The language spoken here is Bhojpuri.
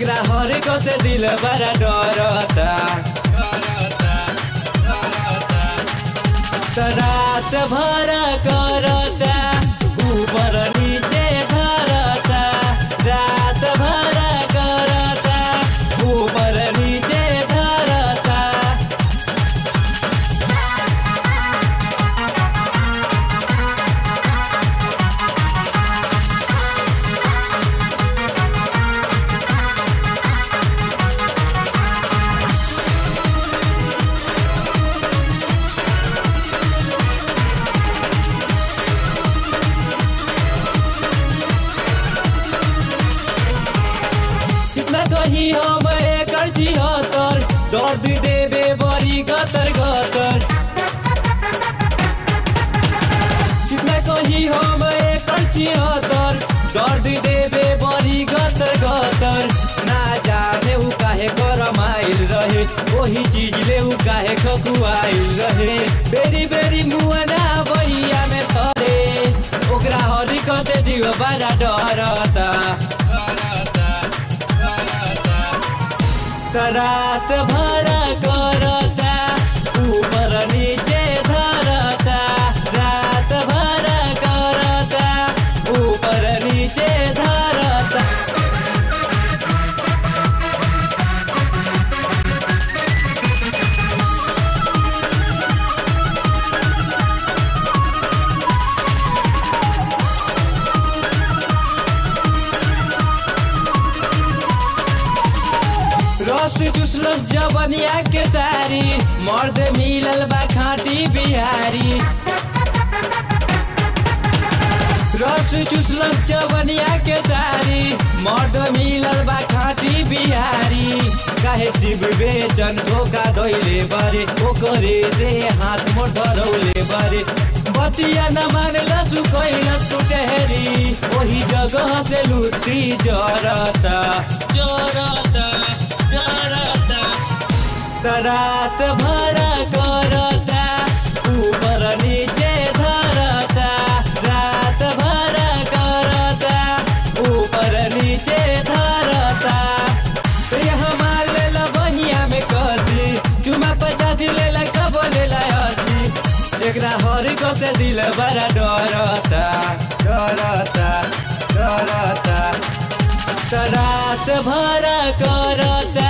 एकरा हर को से दिल बड़ा डरता। रात भर करता ऊपर नीचे धरता, रात भर करता ऊपर नीचे धरता। कितना कही हम एकर जिहतर, दर्द देवे बड़ी गतर गतर। कितना कही हम एकर जिहतर, दर्द देवे बड़ी गतर गतर। ना जाने उ काहे गरमाइल रहे, वही चीज ले उ काहे खकुआइल रहे। बेरी बेरी मुआना बहिया में थरे, ओकरा हरी कते दियो बड़ा डरता। रात भर करता ऊपर नीचे धरता, रात भर करता ऊपर नीचे धरता। रस चुसलस जवनिया के सारी, मर्द मिलल बा खाटी बिहारी। रस चुसलस जवनिया के सारी, मर्द मिलल बा खाटी बिहारी। काहे शिव बेचन धोखा धोइले बारे, ओकरे से हाथ मोड़ धरौले बारे। बतिया न मानलस कैलस टुटेरी, वही जगह से लुटी जरता जरता। रात भर करता ऊपर नीचे धरता, रात भर करता ऊपर नीचे धरता। यहाँ मार लेला बहिया में कसी, चुमा 50 लेला कब लेला 80। एकरा हर को से दिल बड़ा डरता डरता डरता। रात भर करता